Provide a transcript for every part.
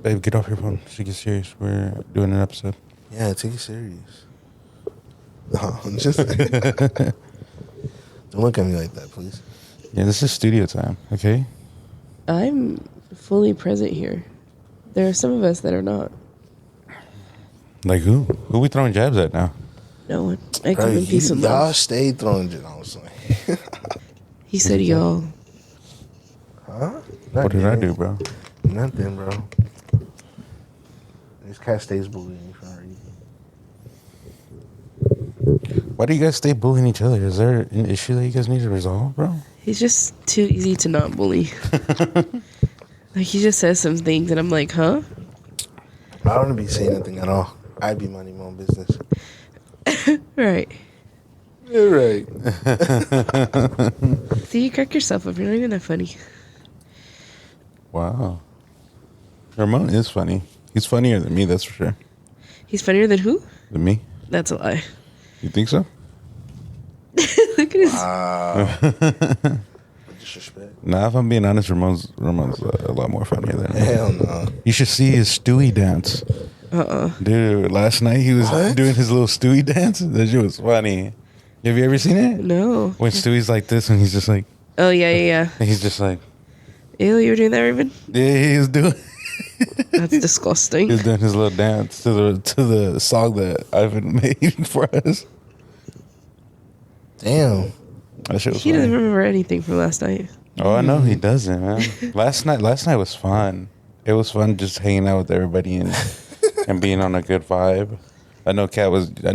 Babe, get off your phone. Take it serious. We're doing an episode. Yeah, take it serious. No, I'm just... Don't look at me like that, please. Yeah, this is studio time, okay? I'm fully present here. There are some of us that are not. Like who? Who we throwing jabs at now? No one. I come in peace and love. Y'all stay throwing it. I was like... He said y'all. Huh? What did I do, bro? Nothing, bro. This cat stays bullying me for no reason. Why do you guys stay bullying each other? Is there an issue that you guys need to resolve, bro? He's just too easy to not bully. Like, he just says some things, and I'm like, huh? I don't be saying nothing at all. I be minding my own business. Right. You're right. See, you crack yourself up. You're not even that funny. Wow. Ramon is funny. He's funnier than me, that's for sure. He's funnier than who? Than me? That's a lie. You think so? Look at his... Wow. Disrespect. Nah, if I'm being honest, Ramon's a lot more funnier than me. Hell no. You should see his Stewie dance. Dude, last night he was doing his little Stewie dance. That shit was funny. Have you ever seen it? No. When Stewie's like this and he's just like... Oh, yeah. And he's just like... Ew, you were doing that, Raven? Yeah, he was doing... That's disgusting. He was doing his little dance to the song that Ivan made for us. Damn. That shit was He funny. doesn't remember anything from last night. Oh, I know he doesn't, man. Last night was fun. It was fun just hanging out with everybody and being on a good vibe. I know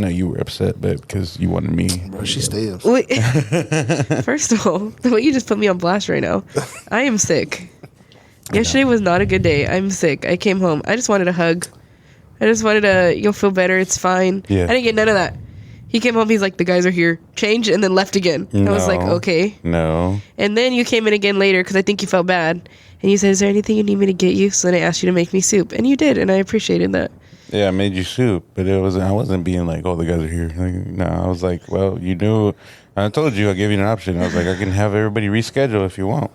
you were upset, but because you wanted me. Bro, she stays. Wait. First of all, the way you just put me on blast right now, I am sick. Yesterday was not a good day. I'm sick. I came home. I just wanted a hug. I just wanted you'll feel better. It's fine. Yeah. I didn't get none of that. He came home. He's like, the guys are here. Change, and then left again. I was like, okay. No. And then you came in again later because I think you felt bad. And you said, is there anything you need me to get you? So then I asked you to make me soup. And you did, and I appreciated that. Yeah, I made you soup, but I wasn't being like, oh, the guys are here. Like, no, I was like, well, you knew. I told you, I gave you an option. I was like, I can have everybody reschedule if you want.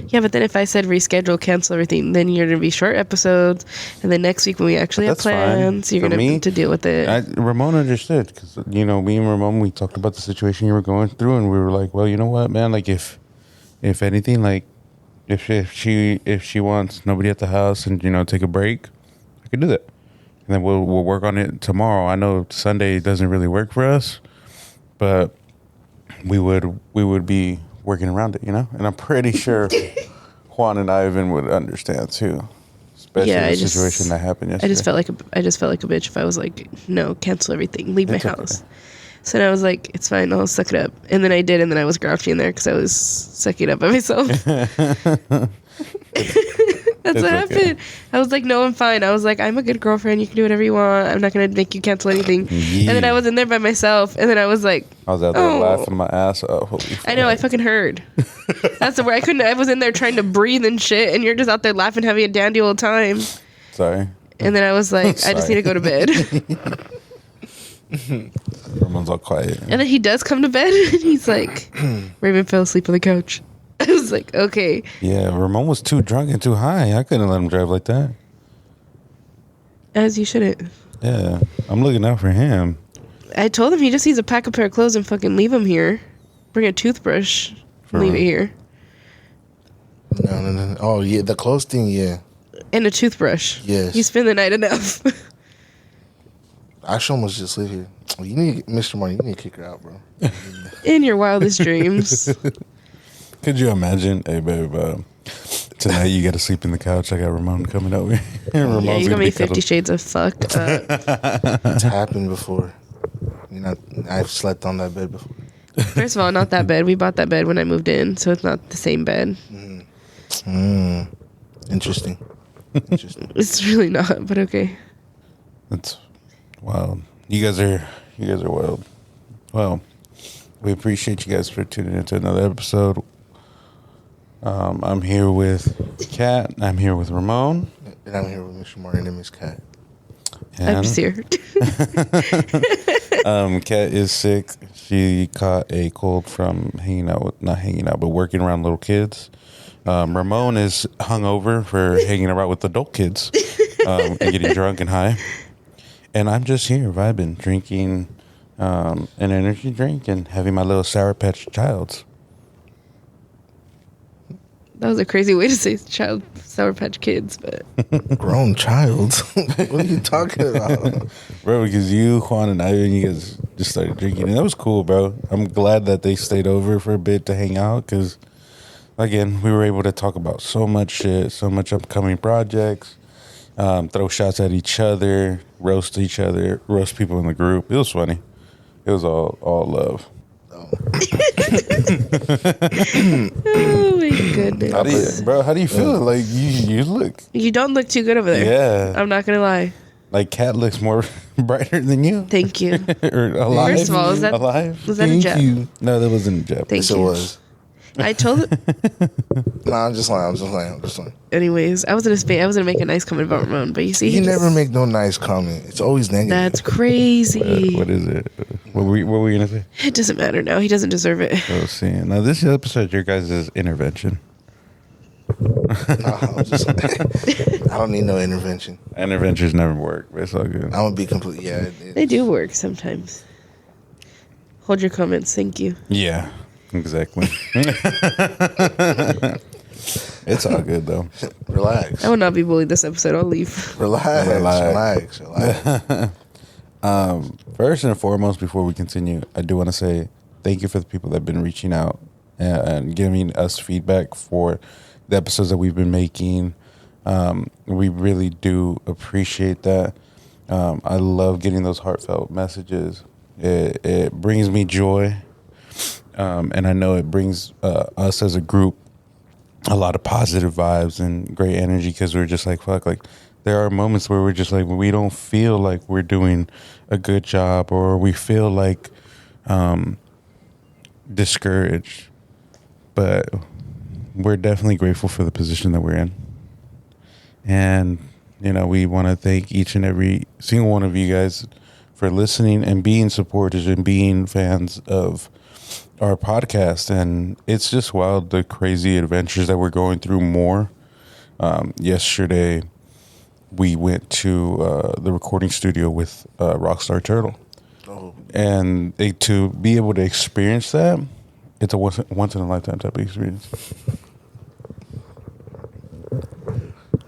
Yeah, but then if I said reschedule, cancel everything, then you're going to be short episodes. And then next week when we actually have plans, fine. you're going to have to deal with it. Ramon understood because, me and Ramon, we talked about the situation you were going through, and we were like, well, you know what, man? Like, if anything, like, if she wants nobody at the house and, take a break, I could do that. And then we'll work on it tomorrow. I know Sunday doesn't really work for us, but we would be working around it, And I'm pretty sure Juan and Ivan would understand too, especially the situation that happened yesterday. I just felt like a bitch if I was like, no, cancel everything, leave my house. Okay. So then I was like, it's fine, I'll suck it up. And then I did, and then I was grouchy in there because I was sucking up by myself. That's what happened. Okay. I was like, no, I'm fine. I was like, I'm a good girlfriend. You can do whatever you want. I'm not going to make you cancel anything. Yeah. And then I was in there by myself. And then I was like, I was out there laughing my ass off. Holy I know. I fucking heard. That's the word. I was in there trying to breathe and shit. And you're just out there laughing, having a dandy old time. Sorry. And then I was like, I just need to go to bed. Ramon's all quiet. And then he does come to bed. And he's like, Raven fell asleep on the couch. I was like, okay. Yeah, Ramon was too drunk and too high. I couldn't let him drive like that. As you shouldn't. Yeah, I'm looking out for him. I told him he just needs to pack a pair of clothes and fucking leave him here. Bring a toothbrush. Leave it here. No. Oh, yeah, the clothes thing, yeah. And a toothbrush. Yes. You spend the night enough. I should almost just live here. You need, Mr. Martin, you need to kick her out, bro. In your wildest dreams. Could you imagine, hey babe, tonight you got to sleep in the couch. I got Ramon coming over. Yeah, you got me 50 Shades of fucked up. It's happened before. I've slept on that bed before. First of all, not that bed. We bought that bed when I moved in, so it's not the same bed. Interesting. It's really not, but okay. That's wild. You guys are wild. Well, we appreciate you guys for tuning into another episode. I'm here with Kat. I'm here with Ramon. And I'm here with Mr. Martin and Miss Kat. I'm just here. Kat is sick. She caught a cold from working around little kids. Ramon is hungover for hanging around with adult kids and getting drunk and high. And I'm just here vibing, drinking an energy drink and having my little Sour Patch Childs. That was a crazy way to say child Sour Patch Kids, but Grown child. What are you talking about? Bro, because you, Juan, and Ivan, you guys just started drinking. And that was cool, bro. I'm glad that they stayed over for a bit to hang out because, again, we were able to talk about so much shit, so much upcoming projects, throw shots at each other, roast each other, roast people in the group. It was funny. It was all love. oh my goodness. How do you feel? Like, you look. You don't look too good over there. Yeah. I'm not gonna lie. Like, Kat looks more brighter than you. Thank you. Or alive. First of all, was that alive? a jab? No, that wasn't a jab. Thank Yes, you. it was. I told Nah, I'm just lying. anyways, I was gonna make a nice comment about Ramon, but you see You he never just- make no nice comment. It's always negative. That's crazy. What is it? What were you going to say? It doesn't matter now. He doesn't deserve it. I was saying. Now, this episode, your guys' intervention. I'm just I don't need no intervention. Interventions never work, but it's all good. I'm gonna be complete. Yeah, They do work sometimes. Hold your comments. Thank you. Yeah, exactly. It's all good, though. Relax. I will not be bullied this episode. I'll leave. Relax. First and foremost, before we continue, I do want to say thank you for the people that have been reaching out and giving us feedback for the episodes that we've been making. We really do appreciate that. I love getting those heartfelt messages. It brings me joy, and I know it brings us as a group a lot of positive vibes and great energy because we're just like, fuck, like, there are moments where we're just like, we don't feel like we're doing a good job, or we feel like discouraged, but we're definitely grateful for the position that we're in. And, you know, we want to thank each and every single one of you guys for listening and being supporters and being fans of our podcast. And it's just wild, the crazy adventures that we're going through more. Yesterday, we went to the recording studio with Rockstar Turtle. Oh, And to be able to experience that, it's a once in a lifetime type of experience.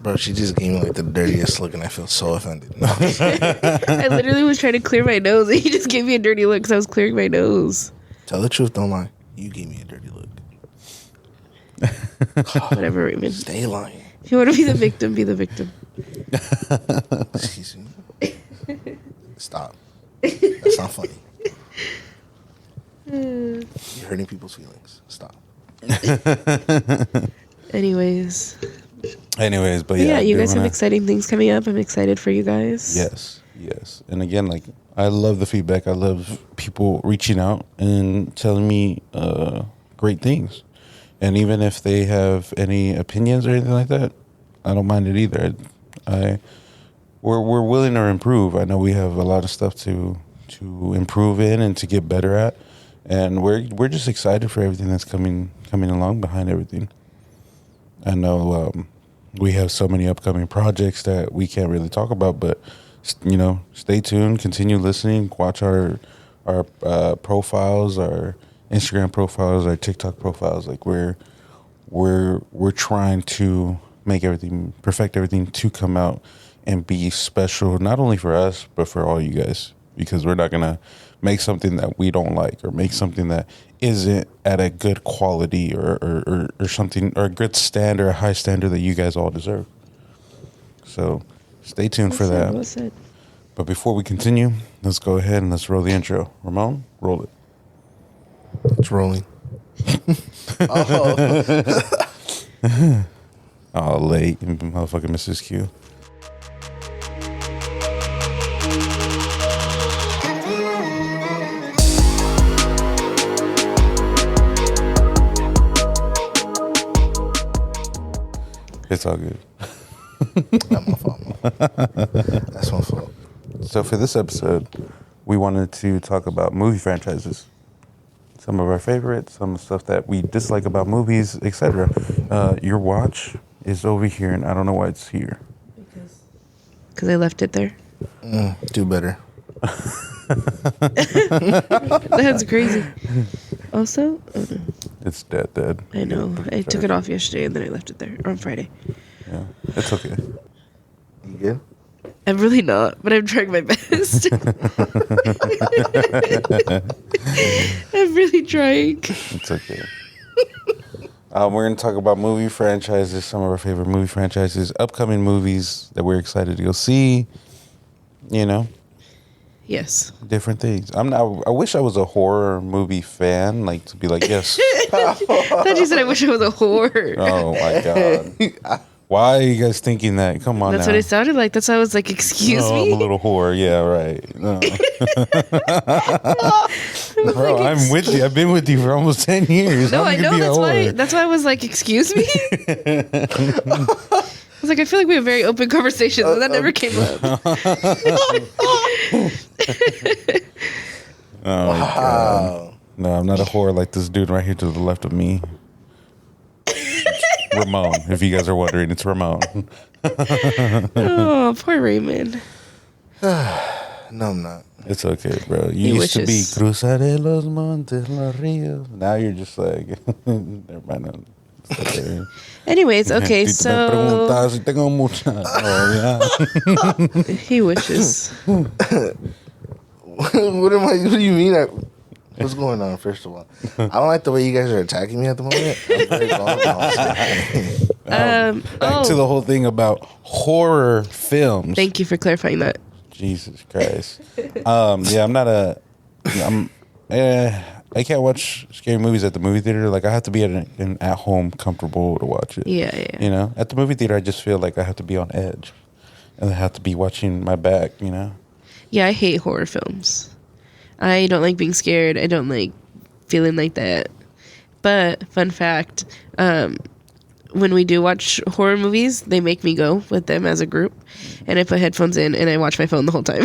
bro, she just gave me like the dirtiest look, and I feel so offended. I literally was trying to clear my nose, and he just gave me a dirty look because I was clearing my nose. Tell the truth, don't lie. You gave me a dirty look. Whatever, Raymond. Stay lying. If you want to be the victim, be the victim. Excuse me. Stop. That's not funny. You're hurting people's feelings. Stop. Anyways, But yeah, yeah, you I do guys have wanna- exciting things coming up. I'm excited for you guys. Yes. And again, like, I love the feedback. I love people reaching out and telling me great things. And even if they have any opinions or anything like that, I don't mind it either. We're willing to improve. I know we have a lot of stuff to improve in and to get better at, and we're just excited for everything that's coming along behind everything. I know we have so many upcoming projects that we can't really talk about, but you know, stay tuned, continue listening, watch our profiles, our Instagram profiles, our TikTok profiles. Like, we're trying to perfect everything to come out and be special, not only for us, but for all you guys, because we're not going to make something that we don't like or make something that isn't at a good quality or something, or a good standard, a high standard that you guys all deserve. So stay tuned for that. Well said. But before we continue, let's go ahead and let's roll the intro. Ramon, roll it. It's rolling. Oh, late. Motherfucking Mrs. Q. It's all good. Not my fault. That's my fault. So for this episode, we wanted to talk about movie franchises. some of our favorites, some stuff that we dislike about movies, etc. Your watch is over here, and I don't know why it's here. Because I left it there. Do better. That's crazy. Also, It's dead. I know. I took it off yesterday and then I left it there. Or on Friday. Yeah, it's okay. You good? I'm really not, but I'm trying my best. I'm really trying. It's okay. We're going to talk about movie franchises, some of our favorite movie franchises, upcoming movies that we're excited to go see. You know, Yes. different things. I wish I was a horror movie fan, like to be like, yes. I thought you said I wish I was a whore. Oh my god. Why are you guys thinking that? Come on That's now. what it sounded like. That's why I was like, excuse Oh, me? I'm a little whore. Yeah, right. No. Bro, I'm with you. I've been with you for almost 10 years. No, How I you know. be a whore? That's why I was like, excuse me? I was like, I feel like we have very open conversations, and that never came up. Oh, my God. No, I'm not a whore like this dude right here to the left of me. Ramon. If you guys are wondering, it's Ramon. Oh, poor Raymond. No, I'm not. It's okay, bro. He You used to be wishes. Cruzaré los montes, los ríos. Now you're just like, never mind. It's okay. Anyways, okay, Si te me so preguntas si tengo mucha novia. he wishes. What do you mean? What's going on? First of all, I don't like the way you guys are attacking me at the moment. I'm very vulnerable. Back to the whole thing about horror films. Thank you for clarifying that. Jesus Christ. Yeah, I can't watch scary movies at the movie theater. Like, I have to be at home comfortable to watch it. Yeah. You know, at the movie theater, I just feel like I have to be on edge, and I have to be watching my back. You know. Yeah, I hate horror films. I don't like being scared. I don't like feeling like that. But, fun fact, when we do watch horror movies, they make me go with them as a group. And I put headphones in and I watch my phone the whole time.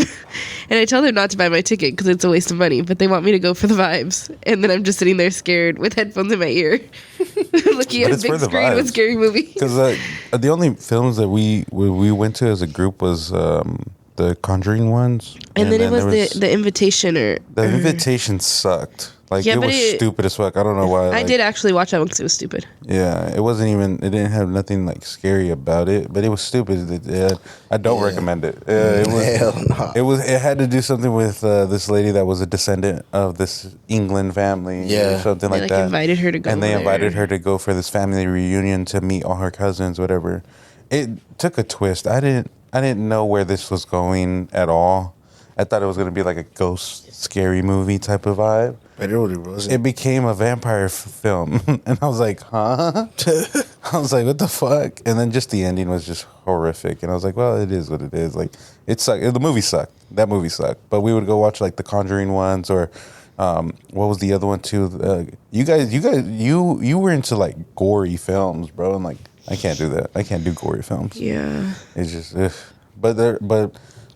And I tell them not to buy my ticket because it's a waste of money. But they want me to go for the vibes. And then I'm just sitting there scared with headphones in my ear. Looking at But a it's for big the screen with vibes. scary movies. Because the only films that we went to as a group was the Conjuring ones, And then it was there the Invitation or... the Invitation sucked. Like, Yeah, it but was it- stupid as fuck. I don't know why. I like, did actually watch that one because it was stupid. Yeah, it wasn't even. It didn't have nothing like scary about it, but it was stupid. I don't recommend it. It was. Hell no. It had to do something with this lady that was a descendant of this England family, Yeah. or something They like like that. invited her to go and they there. invited her to go for this family reunion to meet all her cousins, whatever. It took a twist. I didn't know where this was going at all. I thought it was going to be like a ghost scary movie type of vibe. But it really wasn't. It became a vampire film, and I was like, huh? I was like, what the fuck? And then just the ending was just horrific, and I was like, well, it is what it is. Like, it sucked. The movie sucked. That movie sucked. But we would go watch like the Conjuring ones, or what was the other one too? You were into like gory films, bro, and like I can't do that. I can't do gory films. Yeah. It's just, ugh. But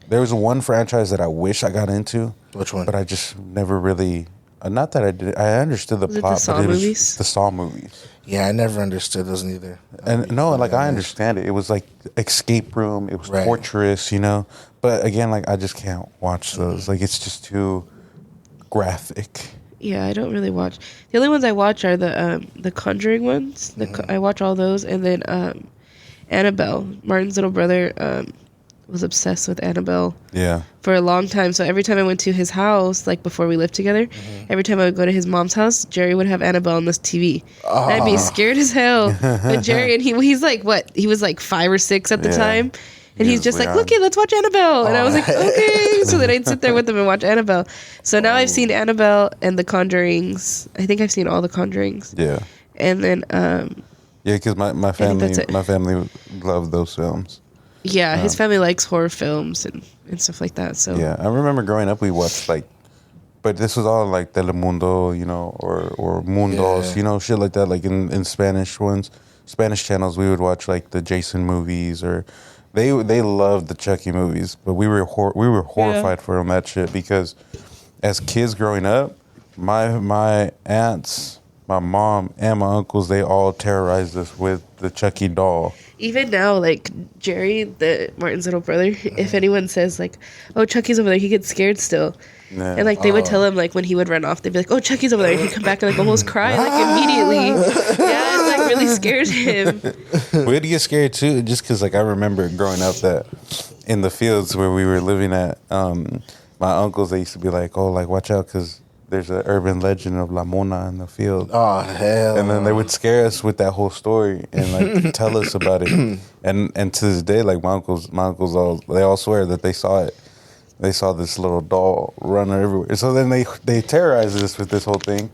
there was one franchise that I wish I got into. Which one? But I just never really. Not that I did. I understood the Was it the plot, Saw but it was movies? the Saw movies. Yeah, I never understood those neither. And no, like I understand it. It was like escape room. It was Right. torturous, you know. But again, like I just can't watch those. Like it's just too graphic. Yeah, I don't really watch. The only ones I watch are the Conjuring ones. I watch all those, and then Annabelle. Martin's little brother was obsessed with Annabelle Yeah. for a long time. So every time I went to his house, like before we lived together, every time I would go to his mom's house, Jerry would have Annabelle on this TV. And I'd be scared as hell. But Jerry, and he's like, what? He was like 5 or 6 at the Yeah. time. And He he's was just like, young. look, let's watch Annabelle. And I was like, okay. So then I'd sit there with him and watch Annabelle. So now I've seen Annabelle and the Conjurings. I think I've seen all the Conjurings. Yeah. And then, Yeah, because my think that's it. family loved those films. yeah, his family likes horror films and stuff like that. So Yeah, I remember growing up, we watched like, but this was all like Telemundo, you know, or Mundos, Yeah. you know, shit like that. Like in Spanish ones, Spanish channels, we would watch like the Jason movies, or they loved the Chucky movies, but we were horrified for that shit because as kids growing up, my aunts, my mom, and my uncles, they all terrorized us with the Chucky doll. Even now, like Jerry, Martin's little brother, if anyone says like, "Oh, Chucky's over there," he gets scared still. Yeah. And like they would tell him like when he would run off, they'd be like, "Oh, Chucky's over there," and he'd come back and like almost cry like immediately. Yeah, it like really scared him. We'd get scared too, just because like I remember growing up that in the fields where we were living at, my uncles, they used to be like, "Oh, like watch out, because there's an urban legend of La Mona in the field." Oh hell! And then they would scare us with that whole story and like tell us about it. And to this day, like my uncles they all swear that they saw it. They saw this little doll run everywhere. So then they terrorized us with this whole thing.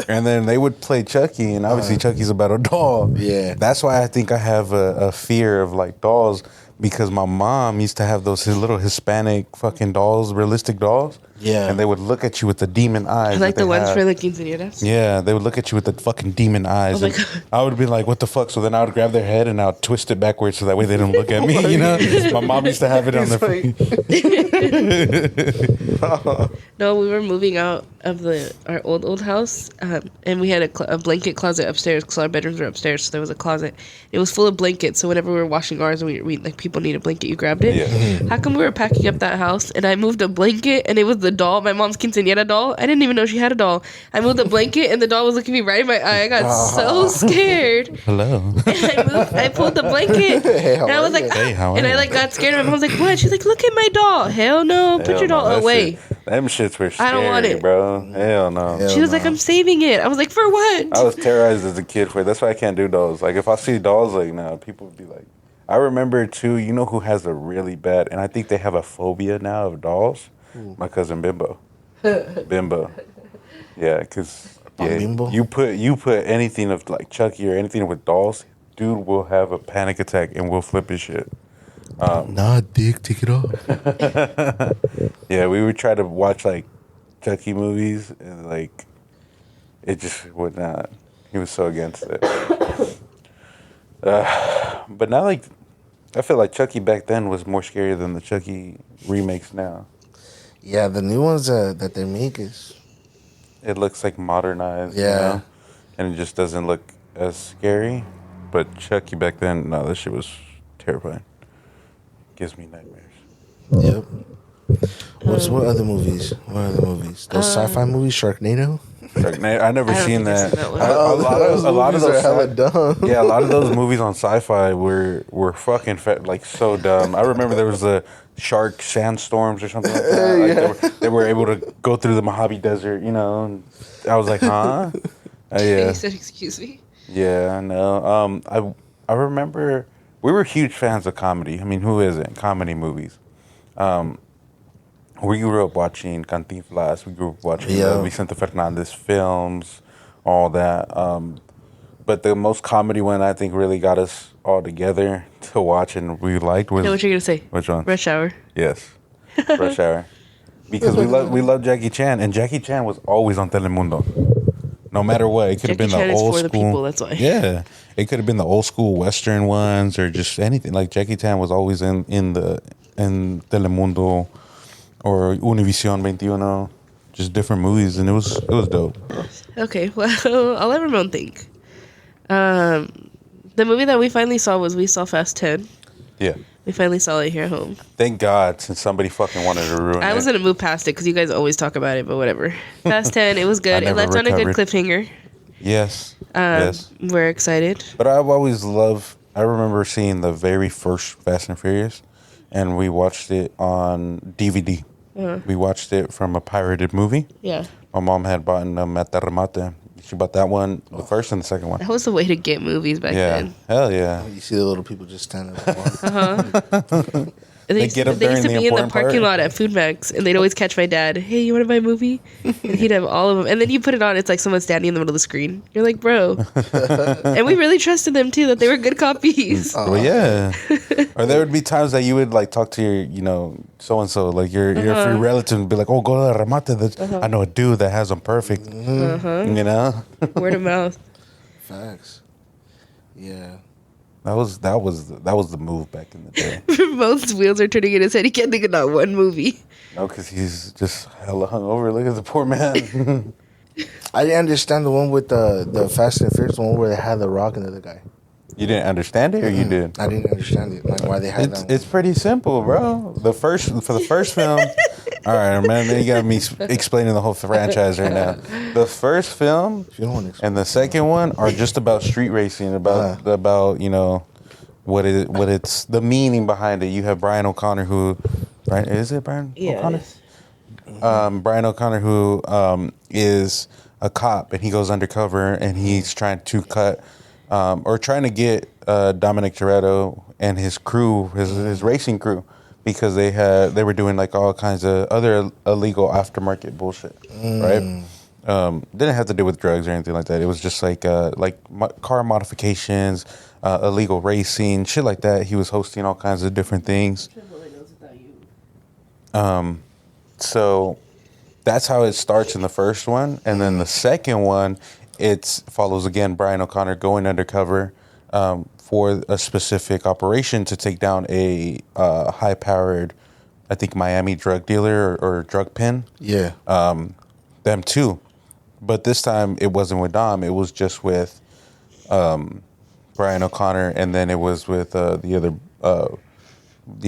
And then they would play Chucky, and obviously Chucky's about a doll. Yeah. That's why I think I have a fear of like dolls, because my mom used to have those little Hispanic fucking dolls, realistic dolls. Yeah. And they would look at you with the demon eyes. Like that the they ones have. for the quinceañeras. Yeah, they would look at you with the fucking demon eyes. Oh my and God. I would be like, what the fuck? So then I would grab their head and I would twist it backwards so that way they didn't look at me, you know? My mom used to have it on their No, we were moving out of our old house, and we had a blanket closet upstairs because our bedrooms were upstairs. So there was a closet. It was full of blankets. So whenever we were washing ours, we like people need a blanket, you grabbed it. Yeah. How come we were packing up that house and I moved a blanket and it was the doll, my mom's quinceañera doll? I didn't even know she had a doll. I moved the blanket and the doll was looking me right in my eye. I got so scared. Hello. And I pulled the blanket Hey, how and I was are like, you? Hey, how are and I you? like got scared. And my mom was like, what? She's like, look at my doll. Hell no, put your doll away. Them shits were scary, I don't want it. bro. Hell no. Hell She was like, no. I'm saving it. I was like, for what? I was terrorized as a kid for it. That's why I can't do dolls. Like, if I see dolls, like, now people would be like, I remember, too, you know who has a really bad, and I think they have a phobia now of dolls? My cousin Bimbo. Bimbo. Yeah, because Bimbo? you put anything of, like, Chucky or anything with dolls, dude will have a panic attack and will flip his shit. Nah, dick, take it off. Yeah, we would try to watch, like, Chucky movies, and, like, it just would not. He was so against it. But now, like, I feel like Chucky back then was more scary than the Chucky remakes now. Yeah, the new ones that they make is It looks like modernized, Yeah. you know? And it just doesn't look as scary. But Chucky back then, no, that shit was terrifying. Gives me nightmares. Yep. What other movies? What other movies? Those sci-fi movies, Sharknado. I never I don't seen think I've that. seen that one. A lot of those are hella dumb. yeah, a lot of those movies on sci-fi were fucking like so dumb. I remember there was the shark sandstorms or something like that. Like they were able to go through the Mojave Desert, you know. And I was like, huh? Yeah, You said, excuse me? yeah, I know. I remember we were huge fans of comedy. I mean, who isn't? Comedy movies. We grew up watching Cantinflas. We grew up watching Vicente Fernandez films, all that. But the most comedy one I think really got us all together to watch and we liked was I know what you're going to say. which one? Rush Hour. Yes, Rush Hour. Because we love Jackie Chan, and Jackie Chan was always on Telemundo. No matter what, it could have Jackie been Chan the is old for school. the people, that's why. Yeah, it could have been the old school Western ones or just anything. Like Jackie Chan was always in Telemundo or Univision 21, just different movies, and it was dope. Okay, well, I'll let Ramon think. The movie that we finally saw we saw Fast 10. Yeah, We finally saw it here at home. thank God, since somebody fucking wanted to ruin it. I was going to move past it because you guys always talk about it, but whatever. Fast 10, it was good. I It never left on a good recovered. cliffhanger. Yes, yes. We're excited. But I've always loved. I remember seeing the very first Fast and Furious, and we watched it on DVD. We watched it from a pirated movie. Yeah. My mom had bought them at the Remate. She bought that one, the first and the second one. That was the way to get movies back Yeah, then. hell yeah. You see the little people just standing up. They get up they used to during be the in the important parking part. lot at Food Max, and they'd always catch my dad. Hey, you want to buy a movie? And he'd have all of them. And then you put it on, it's like someone standing in the middle of the screen. You're like, bro. And we really trusted them too, that they were good copies. Well, yeah. Or there would be times that you would like talk to your, so and so, like your free relative, and be like, "Oh, go to the Remate. I know a dude that has them perfect." You know, Word of mouth. Facts. Yeah. that was the move back in the day. Ramon's wheels are turning in his head. He can't think of not one movie. No, because he's just hella hungover. Look at the poor man. I didn't understand the one with the Fast and Furious, the one where they had the Rock and the other guy. You didn't understand it, or you did? I didn't understand it. Like why they had that. It's pretty simple, bro. For the first film. All right, man. You got me explaining the whole franchise right now. The first film You don't want to explain. and the second one are just about street racing, about what it's the meaning behind it. You have Brian O'Connor, who, Brian O'Connor? Brian O'Connor, who is a cop, and he goes undercover, and he's trying to cut or trying to get Dominic Toretto and his crew, his racing crew, because they were doing like all kinds of other illegal aftermarket bullshit, right? Didn't have to do with drugs or anything like that. It was just like car modifications, illegal racing, shit like that. He was hosting all kinds of different things. So that's how it starts in the first one, and then the second one, it follows again Brian O'Connor going undercover for a specific operation to take down a high-powered, I think, Miami drug dealer or drug pen. Yeah. Them too, but this time it wasn't with Dom. It was just with Brian O'Connor, and then it was with the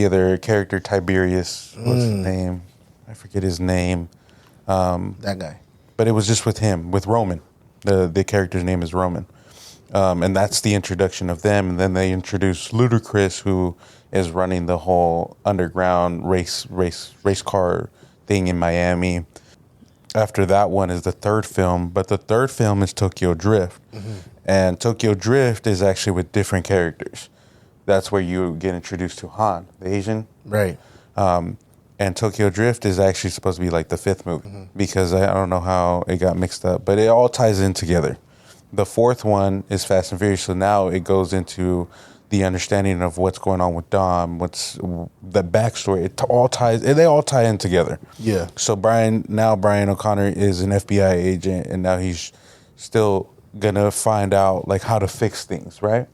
other character, Tiberius. What's his name? I forget his name. That guy. But it was just with him, with Roman. The character's name is Roman. And that's the introduction of them. And then they introduce Ludacris, who is running the whole underground race car thing in Miami. After that one is the third film, but the third film is Tokyo Drift. And Tokyo Drift is actually with different characters. That's where you get introduced to Han, the Asian. Right. And Tokyo Drift is actually supposed to be like the fifth movie because I don't know how it got mixed up, but it all ties in together. The fourth one is Fast and Furious, so now it goes into the understanding of what's going on with Dom, what's the backstory. They all tie in together. Yeah. So Brian O'Connor is an FBI agent, and now he's still gonna find out like how to fix things, right?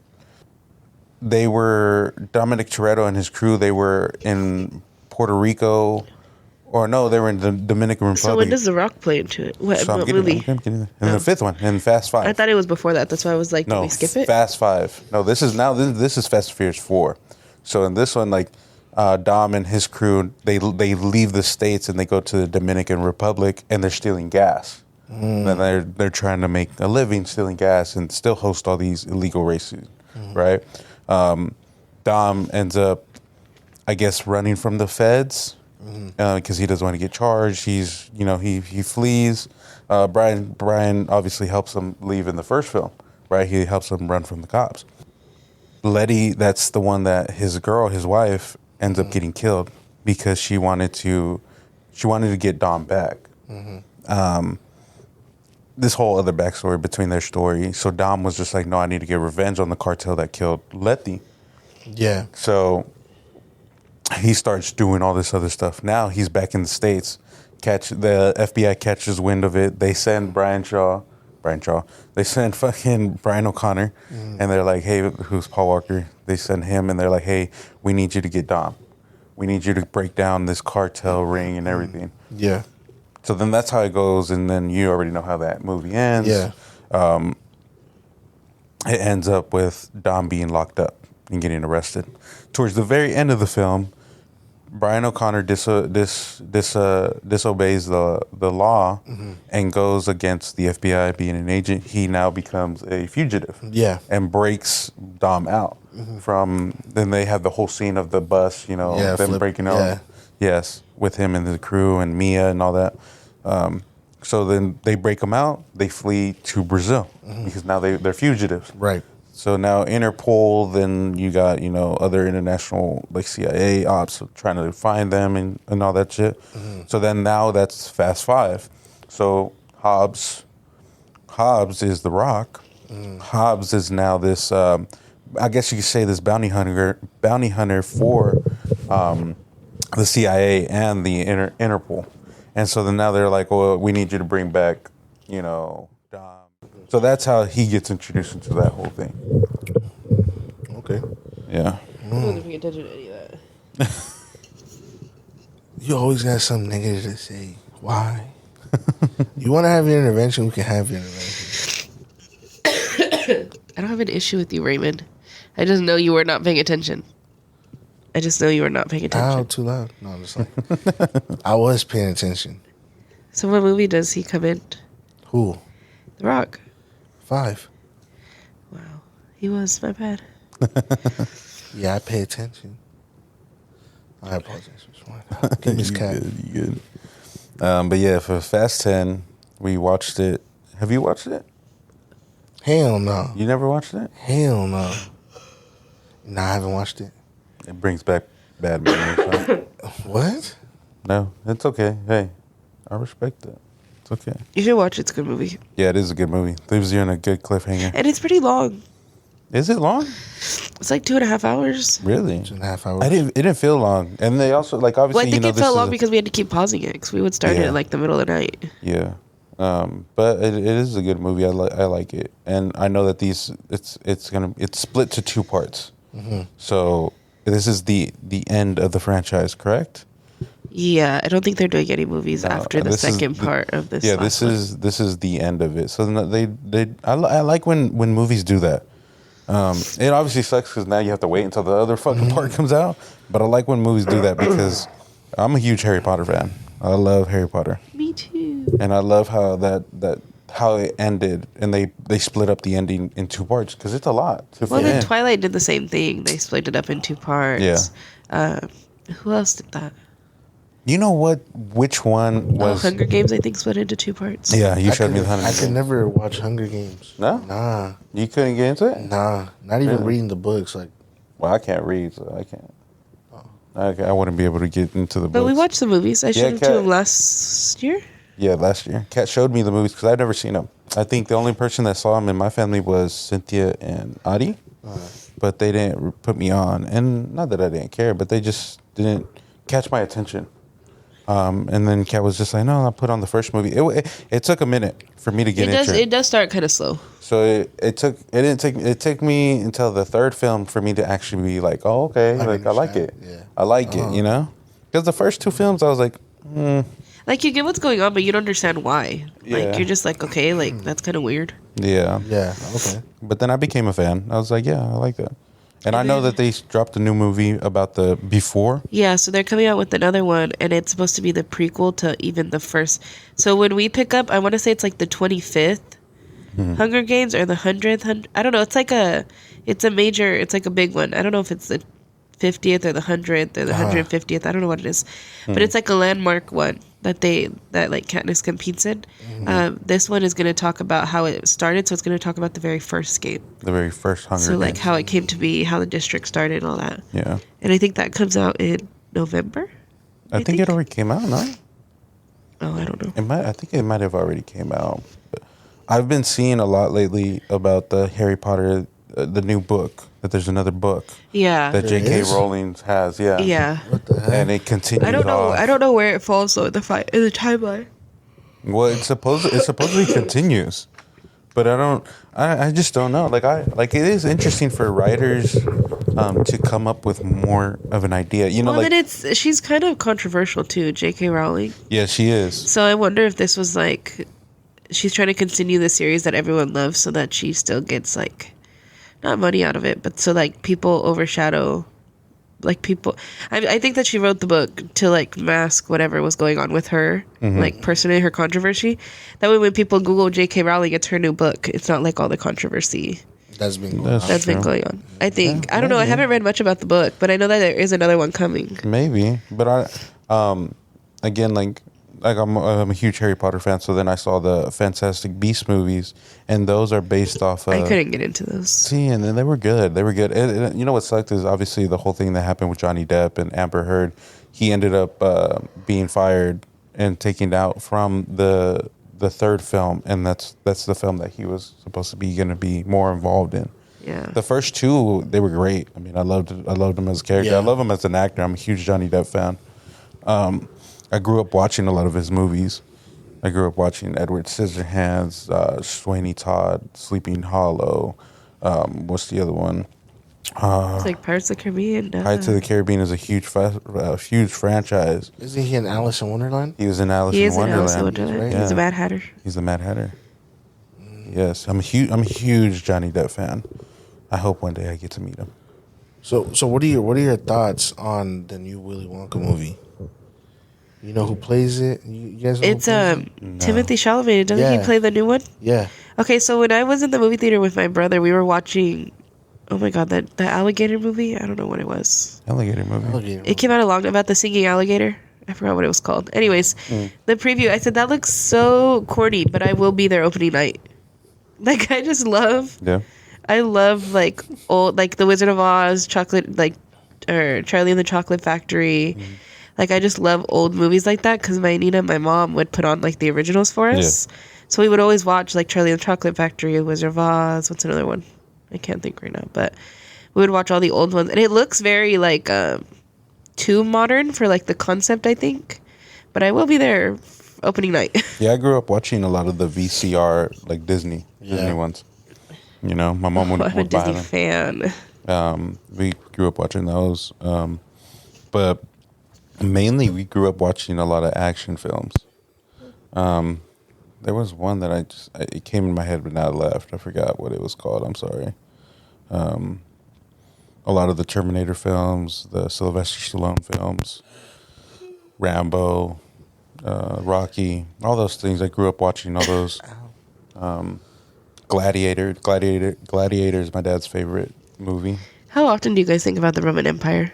They were Dominic Toretto and his crew. They were in Puerto Rico, or no, they were in the Dominican Republic. So when does The Rock play into it? What movie? I'm getting and the fifth one, in Fast 5. I thought it was before that. That's why I was like, did we skip it? Fast 5. No, this is Fast and Furious 4. So in this one, like Dom and his crew, they leave the States and they go to the Dominican Republic, and they're stealing gas. And they're trying to make a living stealing gas and still host all these illegal races, right? Dom ends up, I guess, running from the feds because he doesn't want to get charged. He flees. Brian obviously helps him leave in the first film, right? He helps him run from the cops. Letty, that's the one that his wife, ends up getting killed because she wanted to get Dom back. This whole other backstory between their story. So Dom was just like, no, I need to get revenge on the cartel that killed Letty. Yeah. So he starts doing all this other stuff. Now he's back in the States. The FBI catches wind of it. They send Brian Shaw. They send fucking Brian O'Connor, and they're like, hey, who's Paul Walker? They send him, and they're like, hey, we need you to get Dom. We need you to break down this cartel ring and everything. Yeah. So then that's how it goes, and then you already know how that movie ends. Yeah. It ends up with Dom being locked up and getting arrested. Towards the very end of the film, Brian O'Connor disobeys the law and goes against the FBI being an agent. He now becomes a fugitive. Yeah. And breaks Dom out from. Then they have the whole scene of the bus, them breaking out. Yeah. Yes, with him and the crew and Mia and all that. So then they break him out. They flee to Brazil because now they're fugitives. Right. So now Interpol, then you got, other international, like CIA ops trying to find them and all that shit. So then now that's Fast 5. So Hobbs is The Rock. Hobbs is now this, I guess you could say this bounty hunter for the CIA and the Interpol. And so then now they're like, well, we need you to bring back, Dom. So that's how he gets introduced into that whole thing. Okay. Yeah. I wasn't paying attention to any of that. You always got something negative to say. Why? You want to have your intervention? We can have your intervention. I don't have an issue with you, Raymond. I just know you were not paying attention. I just know you were not paying attention. Ow, too loud. No, I'm just like, I was paying attention. So what movie does he come in? Who? The Rock. 5. Wow. He was, my bad. Yeah, I pay attention. I apologize. Give me his cat. You good. But yeah, for Fast 10, we watched it. Have you watched it? Hell no. You never watched it? Hell no. No, I haven't watched it. It brings back bad memories. Huh? What? No, it's okay. Hey, I respect that. It's okay. You should watch it. It's a good movie. Yeah, it is a good movie. Leaves you in a good cliffhanger. And it's pretty long. Is it long? It's like 2.5 hours. Really? 2.5 hours. It didn't feel long. And they also, like, obviously, Well, I think you know, it felt long because we had to keep pausing it because we would start it Yeah. at like the middle of the night. Yeah. But it is a good movie. I like it. And I know that it's split to 2 parts. Mm-hmm. So this is the end of the franchise, correct? Yeah, I don't think they're doing any movies No, after the this is second part of this. Yeah, last this is the end of it. So I like when movies do that. It obviously sucks because now you have to wait until the other fucking part comes out. But I like when movies do that because I'm a huge Harry Potter fan. I love Harry Potter, one. Me too. and I love how how it ended, and they split up the ending in 2 parts because it's a lot to Well, fit then in. Twilight did the same thing. They split it up in 2 parts. Yeah. Who else did that? You know what? Which one was? Hunger Games, I think, split into 2 parts. Yeah, you showed me the Hunger I could Games. never watch Hunger Games. No, Nah. you couldn't get into it. Nah. Not even Really? reading the books. Like, Well, I can't read, so I can't. I wouldn't be able to get into the. But books. we watched the movies. I showed them to Kat- him last year. Yeah, last year. Kat showed me the movies because I'd never seen them. I think the only person that saw them in my family was Cynthia and Adi, but they didn't put me on. And not that I didn't care, but they just didn't catch my attention. And then Kat was just like, "No, I'll put on the first movie." It took a minute for me to get into It does start kind of slow. So it took me until the 3rd film for me to actually be like, oh, okay, like I like it. understand, yeah. I like it, you know? Because the first 2 films, I was like, Like you get what's going on, but you don't understand why. Yeah. Like you're just like, okay, like that's kind of weird. yeah. yeah, okay. But then I became a fan. I was like, yeah, I like that. And I know that they dropped a new movie about the before. Yeah, so they're coming out with another one, and it's supposed to be the prequel to even the first. So when we pick up, I want to say it's like the 25th Hunger Games or the 100th. I don't know. It's like it's like a big one. I don't know if it's the 50th or the 100th or the 150th. I don't know what it is, but it's like a landmark one that like Katniss competes in. This one is going to talk about how it started. So it's going to talk about the very first game. The very first Hunger So Games. like how it came to be, how the district started, and all that. Yeah. And I think that comes out in November. I think it already came out, no? Oh, I don't know. I think it might have already came out. But I've been seeing a lot lately about the Harry Potter, the new book, that there's another book Yeah. that There J.K. is? Rowling has. Yeah. Yeah. What the heck? And it continues I don't know. off. I don't know where it falls though in the timeline. Well, it supposedly continues, but I just don't know. Like it is interesting for writers to come up with more of an idea. You know, Well, like then she's kind of controversial too, J.K. Rowling. yeah, she is. So I wonder if this was like she's trying to continue the series that everyone loves, so that she still gets like not money out of it, but so like people overshadow. Like people, I think that she wrote the book to like mask whatever was going on with her, like personally her controversy. That way, when people Google J.K. Rowling, it's her new book. It's not like all the controversy That's been going That's- on. that's been true. going on. I think I don't know. I haven't read much about the book, but I know that there is another one coming. Maybe, but again, like I'm a huge Harry Potter fan. So then I saw the Fantastic Beasts movies, and those are based off. I couldn't get into those. See, and then they were good. They were good. And you know what sucked is obviously the whole thing that happened with Johnny Depp and Amber Heard. He ended up being fired and taken out from the 3rd film, and that's the film that he was supposed to be going to be more involved in. Yeah. The first 2, they were great. I mean, I loved him as a character. Yeah. I love him as an actor. I'm a huge Johnny Depp fan. I grew up watching a lot of his movies. I grew up watching Edward Scissorhands, Sweeney Todd, Sleeping Hollow. What's the other one? It's like Pirates of the Caribbean. Pirates of the Caribbean is a huge franchise. Isn't he in Alice in Wonderland? He was in Alice He in is in Alice in Wonderland. Wonderland. Right? He's a Mad Hatter. He's the Mad Hatter. Yes, I'm a huge Johnny Depp fan. I hope one day I get to meet him. So what are your thoughts on the new Willy Wonka movie? You know who plays it? You guys know It's who plays it? No. Timothy Chalamet. Doesn't Yeah. he play the new one? Yeah. Okay, so when I was in the movie theater with my brother, we were watching. Oh my god, that alligator movie. I don't know what it was. Alligator movie. Okay. It came out about the singing alligator. I forgot what it was called. Anyways, the preview. I said that looks so corny, but I will be there opening night. Like I just love. Yeah. I love like old like The Wizard of Oz, chocolate like, or Charlie and the Chocolate Factory. Like I just love old movies like that because my mom would put on like the originals for us. Yeah. So we would always watch like Charlie and the Chocolate Factory, Wizard of Oz. What's another one? I can't think right now, but we would watch all the old ones, and it looks very like too modern for like the concept, I think. But I will be there opening night. Yeah, I grew up watching a lot of the VCR, like Disney ones. You know, my mom would, I'm a would buy Disney them. fan. We grew up watching those. But mainly we grew up watching a lot of action films. There was one that it came in my head but now it left. I forgot what it was called. I'm sorry. A lot of the Terminator films, the Sylvester Stallone films, Rambo, Rocky, all those things. I grew up watching all those. Gladiator is my dad's favorite movie. How often do you guys think about the Roman Empire?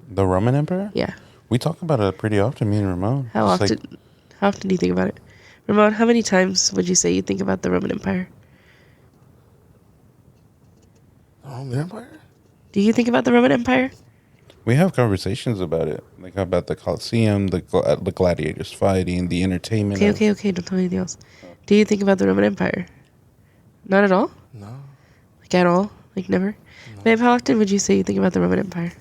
The Roman Empire? Yeah. We talk about it pretty often, me and Ramon. How It's often? like- How often do you think about it, Ramon? How many times would you say you think about the Roman Empire? Roman Empire? Do you think about the Roman Empire? we have conversations about it, like about the Colosseum, the gladiators fighting, the entertainment. Okay. Don't tell me anything else. Do you think about the Roman Empire? Not at all. No. Like at all? Like never? Babe, how often would you say you think about the Roman Empire?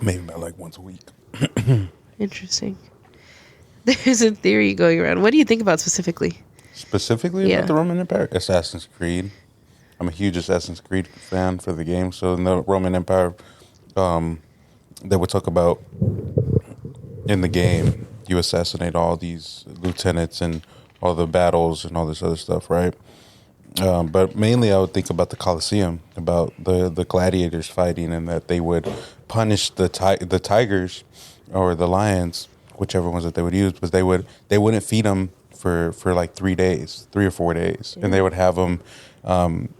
Maybe about like once a week. Interesting. There's a theory going around. What do you think about specifically? Specifically Yeah. about the Roman Empire? Assassin's Creed. I'm a huge Assassin's Creed fan for the game. So in the Roman Empire, they would talk about in the game, you assassinate all these lieutenants and all the battles and all this other stuff, right? But mainly I would think about the Colosseum, about the gladiators fighting, and that they would punish the tigers or the lions, whichever ones that they would use, but they wouldn't feed them for like 3 days, 3 or 4 days, and they would have them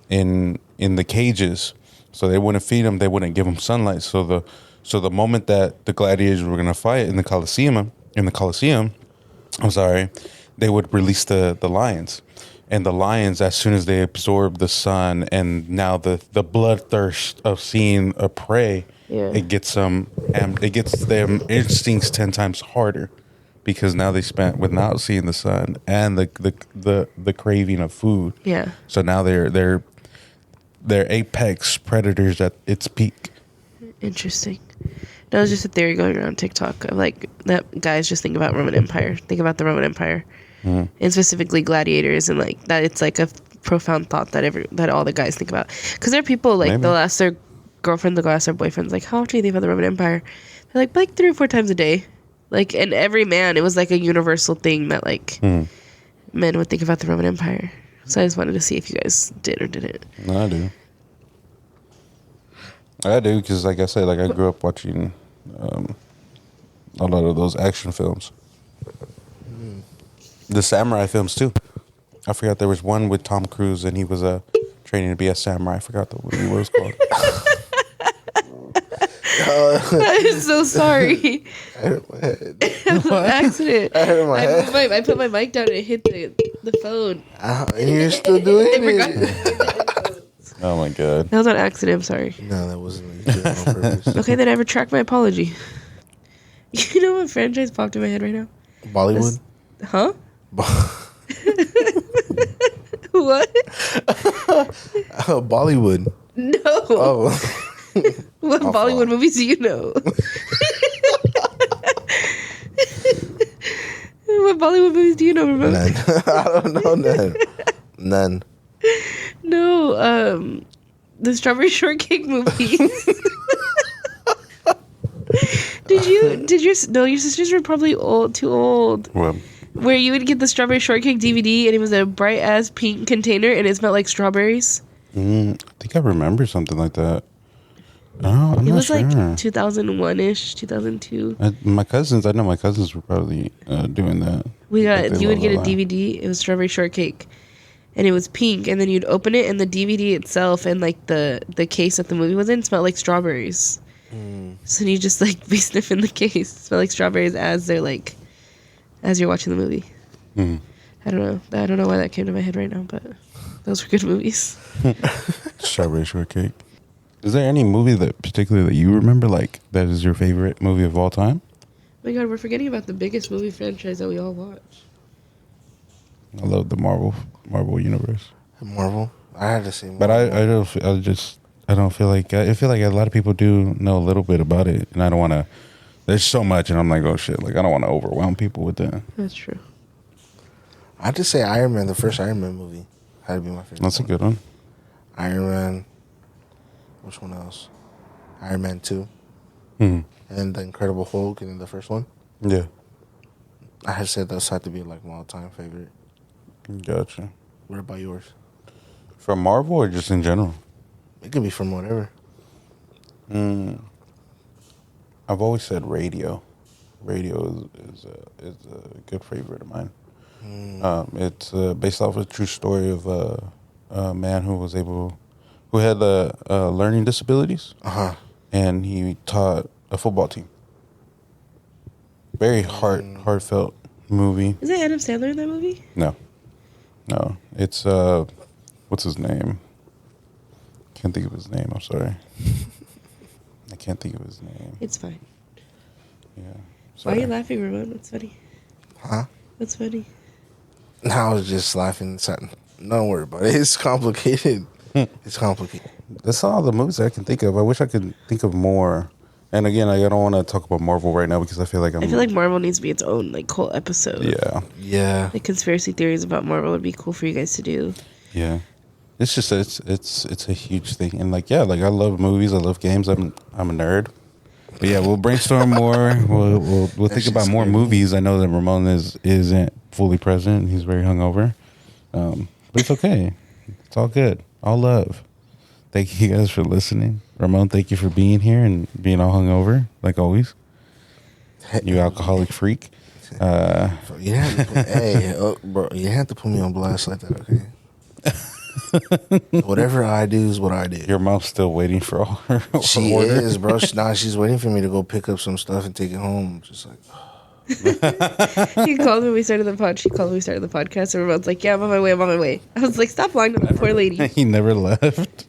in the cages, so they wouldn't feed them, they wouldn't give them sunlight. So the moment that the gladiators were gonna fight in the Colosseum, I'm sorry, they would release the lions. And the lions, as soon as they absorb the sun and now the bloodthirst of seeing a prey, it gets them instincts 10 times harder, because now they spent without seeing the sun and the craving of food. Yeah. So now they're apex predators at its peak. Interesting. That was just a theory going around TikTok of like that guys just think about Roman Empire, think about the Roman Empire, and specifically gladiators, and like that it's like a profound thought that all the guys think about. Because there are people like they'll ask their girlfriend, they'll ask their boyfriends like, how often do you think about the Roman Empire? They're like 3 or 4 times a day. Like, and every man, it was like a universal thing that like men would think about the Roman Empire. So I just wanted to see if you guys did or didn't. No, I do, because like I said, like I grew up watching a lot of those action films. The samurai films too. I forgot there was one with Tom Cruise and he was training to be a samurai. I forgot what it was called. I'm so sorry. I hurt my head. It was an accident. I hurt my head. I put my mic down and it hit the phone. And you're still doing it? Oh my god. That was an accident. I'm sorry. No, that wasn't. You did it on purpose. Okay, then I retract my apology. You know what franchise popped in my head right now? Bollywood? Huh? What? Bollywood. No. Oh. What Bollywood movies do you know? What Bollywood movies do you know, remember? None. I don't know none. None. No, The Strawberry Shortcake movie. Did your sisters were probably too old. Well, Where you would get the Strawberry Shortcake DVD and it was a bright ass pink container and it smelled like strawberries. I think I remember something like that. No, I'm It not was sure. like 2001-ish, 2002. I know my cousins were probably doing that. You would get a Love DVD. It was Strawberry Shortcake, and it was pink. And then you'd open it, and the DVD itself and like the case that the movie was in smelled like strawberries. So you just like be sniffing the case, smell like strawberries as you're watching the movie. Mhm. I don't know why that came to my head right now, but those were good movies. Strawberry Shortcake. Is there any movie that particularly that you remember, like, that is your favorite movie of all time? Oh my God, we're forgetting about the biggest movie franchise that we all watch. I love the Marvel universe, Marvel. I had to say Marvel. but I don't feel like I feel like a lot of people do know a little bit about it, and I don't want to. There's so much, and I'm like, oh shit, like I don't want to overwhelm people with that. That's true. I had to say Iron Man. The first Iron Man movie had to be my favorite. That's a good one. Iron Man. Which one else? Iron Man 2. Mhm. And then The Incredible Hulk and then the first one. Yeah, I had said those had to be like my all-time favorite. gotcha. What about yours? From Marvel or just in general? It could be from whatever. I've always said Radio. Radio is a good favorite of mine. It's based off a true story of a man who had learning disabilities, and he taught a football team. Very heartfelt movie. Is it Adam Sandler in that movie? No, it's what's his name? Can't think of his name. I'm sorry. I can't think of his name. It's fine. Yeah. Why are you Sorry. laughing, Ramon? What's funny? Huh? What's funny? I was just laughing. Don't worry about it. It's complicated. It's complicated. That's all the movies I can think of. I wish I could think of more. And again, I don't want to talk about Marvel right now because I feel like I feel like Marvel needs to be its own like whole episode. yeah, Yeah. Like conspiracy theories about Marvel would be cool for you guys to do. yeah. It's just it's a huge thing, and like I love movies, I love games. I'm a nerd. But yeah, we'll brainstorm more. We'll think shit's about more scary. movies. I know that Ramon isn't fully present. He's very hungover, but it's okay. It's all good. All love. Thank you guys for listening. Ramon, thank you for being here and being all hungover like always. You alcoholic freak. You have to put, bro, you have to put me on blast like that, okay? Whatever I do is what I did. Your mom's still waiting for all her She order. is, bro. She's waiting for me to go pick up some stuff and take it home. Just like, He called when we started the pod. She called when we started the podcast, and Ramon's like, "Yeah, I'm on my way. I'm on my way." I was like, "Stop lying to that poor lady." He never left.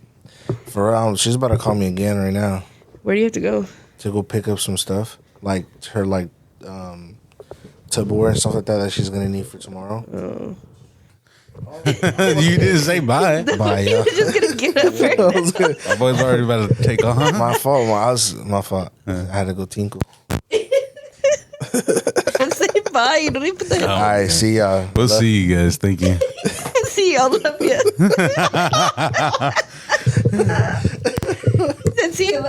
for real, she's about to call me again right now Where do you have to go? to go pick up some stuff, like her Tupperware and stuff like that she's gonna need for tomorrow. Oh, You didn't say bye. Bye, he was just gonna get up right now. My boy's already about to take on. My fault. My fault. I had to go tinkle. and say bye. You don't even put the All right, see y'all. We'll see you guys. Thank you. see y'all. Love you. Said see you.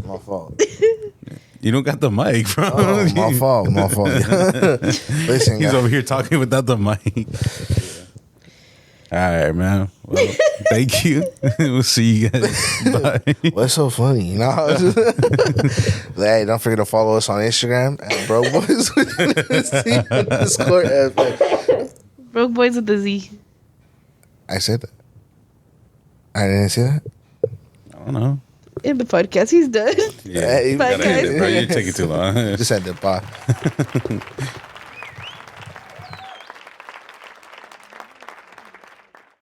My fault. You don't got the mic, bro. Oh, my fault. My fault. Listen, He's guys. over here talking without the mic. All right, man. Well, thank you. We'll see you guys. Bye. What's so funny? You know? Hey, don't forget to follow us on Instagram at Bro Boys Discord. Broke boys with the Z. I said that. I didn't say that. I don't know. In the podcast, he's done. Yeah, Hey, Bye, gotta end it, bro. guys. You're taking too long. Just had to bye.